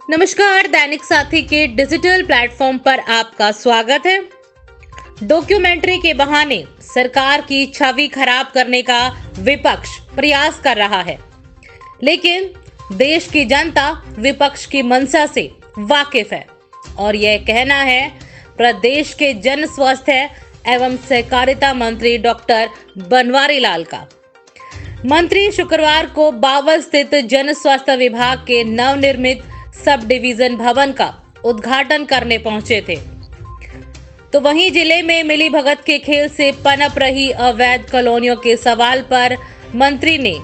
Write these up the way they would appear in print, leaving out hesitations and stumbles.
नमस्कार, दैनिक साथी के डिजिटल प्लेटफॉर्म पर आपका स्वागत है। डॉक्यूमेंट्री के बहाने सरकार की छवि खराब करने का विपक्ष प्रयास कर रहा है, लेकिन देश की जनता विपक्ष की मंशा से वाकिफ है और यह कहना है प्रदेश के जन स्वास्थ्य एवं सहकारिता मंत्री डॉक्टर बनवारी लाल का। मंत्री शुक्रवार को बावल स्थित जन स्वास्थ्य विभाग के नवनिर्मित सब डिवीजन भवन का उद्घाटन करने पहुंचे थे, तो वहीं जिले में मिली भगत के खेल से पनप रही अवैध कॉलोनियों के सवाल पर मंत्री ने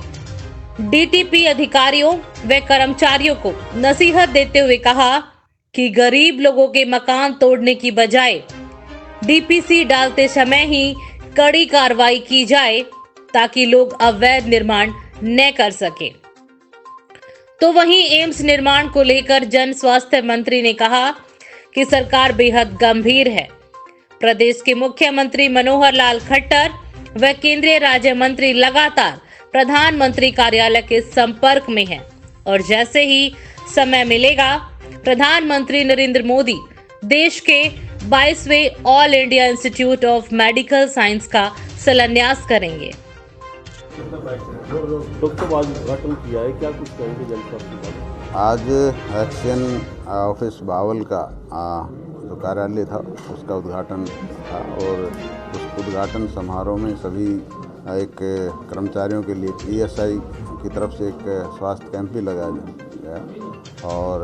डीटीपी अधिकारियों व कर्मचारियों को नसीहत देते हुए कहा कि गरीब लोगों के मकान तोड़ने की बजाय डीपीसी डालते समय ही कड़ी कार्रवाई की जाए ताकि लोग अवैध निर्माण न कर सके। तो वहीं एम्स निर्माण को लेकर जन स्वास्थ्य मंत्री ने कहा कि सरकार बेहद गंभीर है। प्रदेश के मुख्यमंत्री मनोहर लाल खट्टर व केंद्रीय राज्य मंत्री लगातार प्रधानमंत्री कार्यालय के संपर्क में हैं और जैसे ही समय मिलेगा प्रधानमंत्री नरेंद्र मोदी देश के 22वें All India Institute of Medical Science का शिलान्यास करेंगे। डॉक्टर आज उद्घाटन किया है, क्या कुछ कहेंगे जनता की? आज एक्शन ऑफिस बावल का जो कार्यालय था उसका उद्घाटन था और उस उद्घाटन समारोह में सभी एक कर्मचारियों के लिए ईएसआई की तरफ से एक स्वास्थ्य कैंप भी लगाया गया और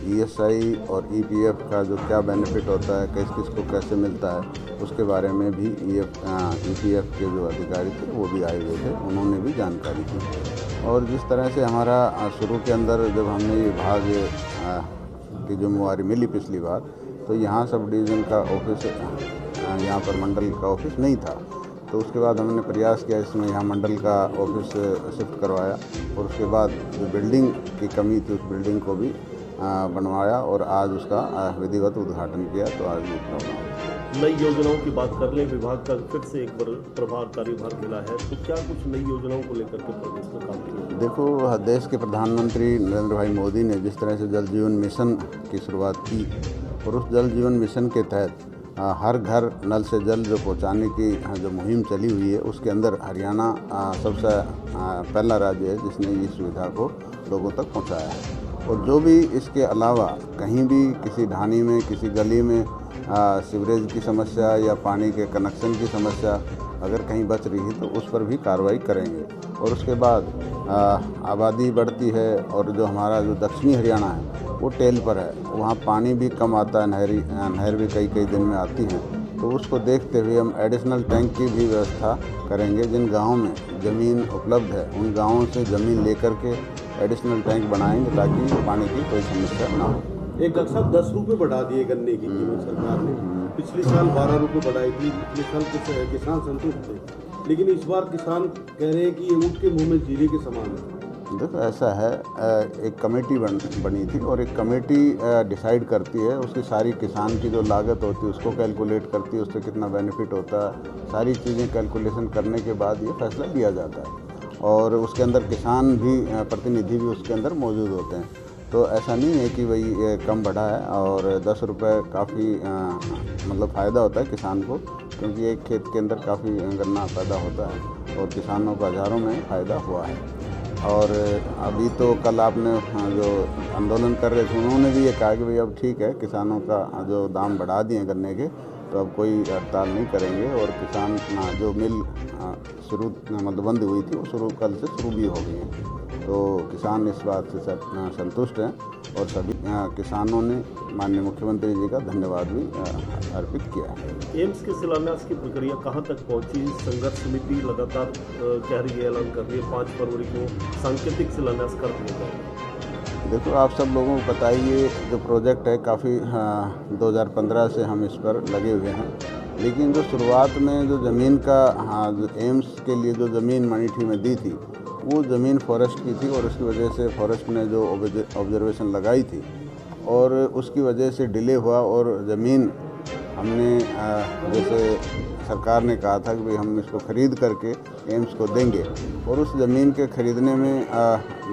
ईएसआई और ईपीएफ का जो क्या बेनिफिट होता है, किस किस को कैसे मिलता है, उसके बारे में भी ईपीएफ के जो अधिकारी थे वो भी आए हुए थे, उन्होंने भी जानकारी दी। और जिस तरह से हमारा शुरू के अंदर जब हमने ये विभाग की जिम्मेवारी मिली पिछली बार, तो यहाँ सब डिवीज़न का ऑफिस, यहाँ पर मंडल का ऑफिस नहीं था, तो उसके बाद हमने प्रयास किया इसमें यहाँ मंडल का ऑफिस शिफ्ट करवाया और उसके बाद जो बिल्डिंग की कमी थी उस बिल्डिंग को भी बनवाया और आज उसका विधिवत उद्घाटन किया। तो आज ये प्रोग्राम। नई योजनाओं की बात कर लें, विभाग का फिर से एक बार प्रभार कार्यभार मिला है, तो क्या कुछ नई योजनाओं को लेकर के प्रदेश में काम किया? देखो, देश के प्रधानमंत्री नरेंद्र भाई मोदी ने जिस तरह से जल जीवन मिशन की शुरुआत की और उस जल जीवन मिशन के तहत हर घर नल से जल जो पहुंचाने की जो मुहिम चली हुई है, उसके अंदर हरियाणा सबसे पहला राज्य है जिसने ये सुविधा को लोगों तक पहुंचाया है। और जो भी इसके अलावा कहीं भी किसी ढानी में, किसी गली में सीवरेज की समस्या या पानी के कनेक्शन की समस्या अगर कहीं बच रही है तो उस पर भी कार्रवाई करेंगे। और उसके बाद आबादी बढ़ती है और जो हमारा जो दक्षिणी हरियाणा है वो टेल पर है, वहाँ पानी भी कम आता है, नहर भी कई दिन में आती है, तो उसको देखते हुए हम एडिशनल टैंक की भी व्यवस्था करेंगे। जिन गाँवों में ज़मीन उपलब्ध है उन गाँवों से ज़मीन लेकर के एडिशनल टैंक बनाएंगे ताकि पानी की कोई समस्या ना हो। एक डॉक्टर साहब 10 रुपये बढ़ा दिए गन्ने की कीमत सरकार ने, पिछले साल 12 रुपये बढ़ाई थी, पिछले साल कुछ किसान संतुष्ट थे, लेकिन इस बार किसान कह रहे हैं कि ये ऊँट के मुँह में जीरे के समान है। देखो, ऐसा है, एक कमेटी बनी थी और एक कमेटी डिसाइड करती है, उसकी सारी किसान की जो लागत होती है उसको कैलकुलेट करती है, उससे कितना बेनिफिट होता है, सारी चीज़ें कैलकुलेशन करने के बाद ये फैसला लिया जाता है और उसके अंदर किसान भी, प्रतिनिधि भी उसके अंदर मौजूद होते हैं। तो ऐसा नहीं है कि भाई ये कम बढ़ा है और 10 रुपये काफ़ी मतलब फ़ायदा होता है किसान को, क्योंकि एक खेत के अंदर काफ़ी गन्ना पैदा होता है और किसानों को हज़ारों में फ़ायदा हुआ है। और अभी तो कल आपने जो आंदोलन कर रहे थे उन्होंने भी ये कहा कि भाई अब ठीक है, किसानों का जो दाम बढ़ा दिए गन्ने के, तो अब कोई हड़ताल नहीं करेंगे और किसान जो मिल शुरू मतलब बंद हुई थी वो कल से शुरू भी हो गई है। तो किसान इस बात से संतुष्ट हैं और सभी किसानों ने माननीय मुख्यमंत्री जी का धन्यवाद भी अर्पित किया है। एम्स के शिलान्यास की प्रक्रिया कहाँ तक पहुँची? संघर्ष समिति लगातार कह रही है, ऐलान कर रही है 5 फरवरी को सांकेतिक शिलान्यास कर दिया जाएगा। देखो, आप सब लोगों को पता ही ये जो प्रोजेक्ट है काफ़ी 2015 से हम इस पर लगे हुए हैं, लेकिन जो शुरुआत में जो ज़मीन का जो एम्स के लिए जो ज़मीन मनीठी में दी थी वो ज़मीन फॉरेस्ट की थी और उसकी वजह से फॉरेस्ट ने जो ऑब्जर्वेशन लगाई थी और उसकी वजह से डिले हुआ और ज़मीन हमने जैसे सरकार ने कहा था कि भाई हम इसको ख़रीद करके एम्स को देंगे और उस ज़मीन के ख़रीदने में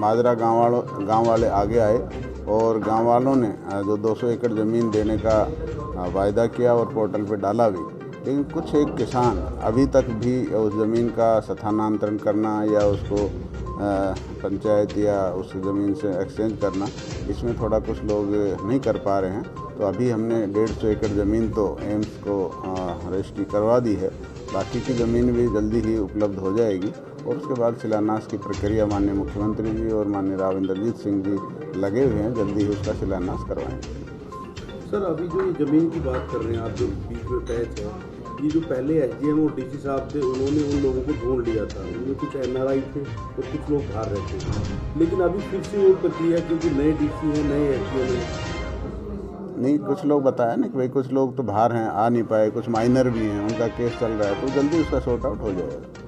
माजरा गांव वाले आगे आए और गांव वालों ने जो 200 एकड़ ज़मीन देने का वायदा किया और पोर्टल पे डाला भी, लेकिन कुछ एक किसान अभी तक भी उस ज़मीन का स्थानांतरण करना या उसको पंचायत या उस ज़मीन से एक्सचेंज करना, इसमें थोड़ा कुछ लोग नहीं कर पा रहे हैं। तो अभी हमने 150 एकड़ ज़मीन तो एम्स को रजिस्ट्री करवा दी है, बाकी की ज़मीन भी जल्दी ही उपलब्ध हो जाएगी और उसके बाद शिलान्यास की प्रक्रिया माननीय मुख्यमंत्री जी और माननीय राव इंद्रजीत सिंह जी लगे हुए हैं, जल्दी ही उसका शिलान्यास करवाएंगे। सर अभी जो ये ज़मीन की बात कर रहे हैं आप, जो बीच में पैच है, ये जो पहले एसडीएम और डीसी साहब थे उन्होंने उन लोगों को ढूंढ लिया था, उनमें कुछ एनआरआई थे और कुछ लोग बाहर रहते थे, लेकिन अभी फिर से वो प्रक्रिया क्योंकि नए डीसी हैं, नए एसडीएम हैं। नहीं, कुछ लोग बताया ना कि भाई कुछ लोग तो बाहर हैं, आ नहीं पाए, कुछ माइनर भी हैं, उनका केस चल रहा है, तो जल्दी उसका सॉर्ट आउट हो जाएगा।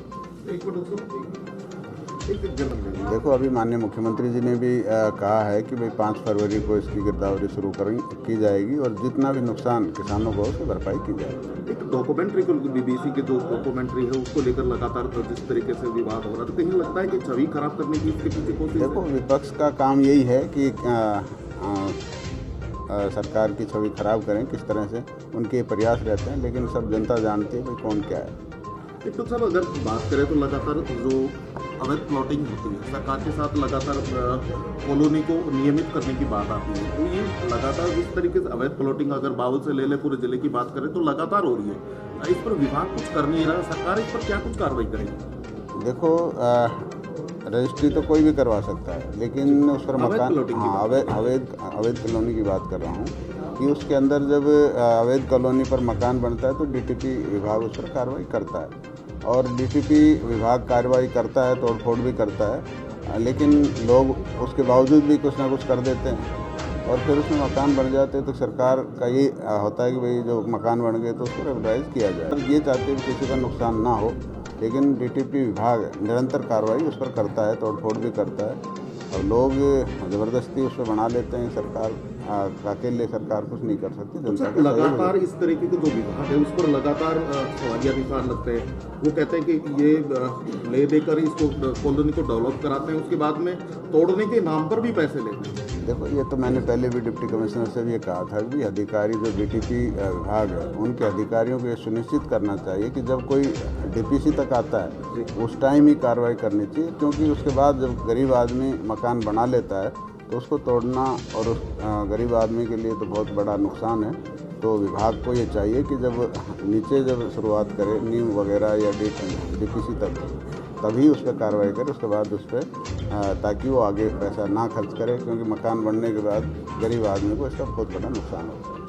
देखो अभी माननीय मुख्यमंत्री जी ने भी कहा है कि भाई 5 फरवरी को इसकी गिरदावरी शुरू की जाएगी और जितना भी नुकसान किसानों को उसकी भरपाई की जाएगी। एक डॉक्यूमेंट्री को बीबीसी की जो डॉक्यूमेंट्री है उसको लेकर लगातार जिस तरीके से विवाद हो रहा है, तो कहीं लगता है कि छवि खराब करने की इसके पीछे कोशिश। देखो विपक्ष का काम यही है कि सरकार की छवि खराब करें, किस तरह से उनके प्रयास रहते हैं, लेकिन सब जनता जानती है भाई कौन क्या है। तो सर अगर बात करें तो लगातार जो अवैध प्लॉटिंग होती है, सरकार के साथ लगातार कॉलोनी को नियमित करने की बात आती है, तो ये लगातार जिस तरीके से अवैध प्लॉटिंग अगर बावल से ले पूरे जिले की बात करें तो लगातार हो रही है, इस पर विभाग कुछ कर नहीं रहा, सरकार इस पर क्या कुछ कार्रवाई करेगी? देखो रजिस्ट्री तो कोई भी करवा सकता है, लेकिन उस पर मकान, हाँ अवैध कॉलोनी की बात कर रहा हूँ कि उसके अंदर जब अवैध कॉलोनी पर मकान बनता है तो डीटीपी विभाग उस पर कार्रवाई करता है और डीटीपी विभाग कार्रवाई करता है, तोड़फोड़ भी करता है, लेकिन लोग उसके बावजूद भी कुछ ना कुछ कर देते हैं और फिर उसमें मकान बन जाते हैं। तो सरकार का ये होता है कि भाई जो मकान बन गए तो उसको रेगुलराइज किया जाए। ये चाहते हैं कि किसी का नुकसान ना हो, लेकिन डीटीपी विभाग निरंतर कार्रवाई उस पर करता है, तोड़फोड़ भी करता है और लोग ज़बरदस्ती उस पर बना लेते हैं। सरकार अकेले सरकार कुछ नहीं कर सकती। जनता का लगातार इस तरीके के जो विभाग है उस पर लगातार सवालिया निशान लगते हैं। वो कहते हैं कि ये ले देकर इसको कॉलोनी को डेवलप कराते हैं, उसके बाद में तोड़ने के नाम पर भी पैसे लेते हैं। देखो ये तो मैंने पहले भी डिप्टी कमिश्नर से भी ये कहा था कि अधिकारी जो डीटीपी विभाग है उनके अधिकारियों को ये सुनिश्चित करना चाहिए कि जब कोई डीपीसी तक आता है उस टाइम ही कार्रवाई करनी चाहिए, क्योंकि उसके बाद जब गरीब आदमी मकान बना लेता है तो उसको तोड़ना और उस गरीब आदमी के लिए तो बहुत बड़ा नुकसान है। तो विभाग को ये चाहिए कि जब नीचे जब शुरुआत करे नींव वगैरह या डीपीसी तक, तभी उस पर कार्रवाई करे, उसके बाद उस पर ताकि वो आगे पैसा ना खर्च करे, क्योंकि मकान बनने के बाद गरीब आदमी को इसका बहुत बड़ा नुकसान होता है।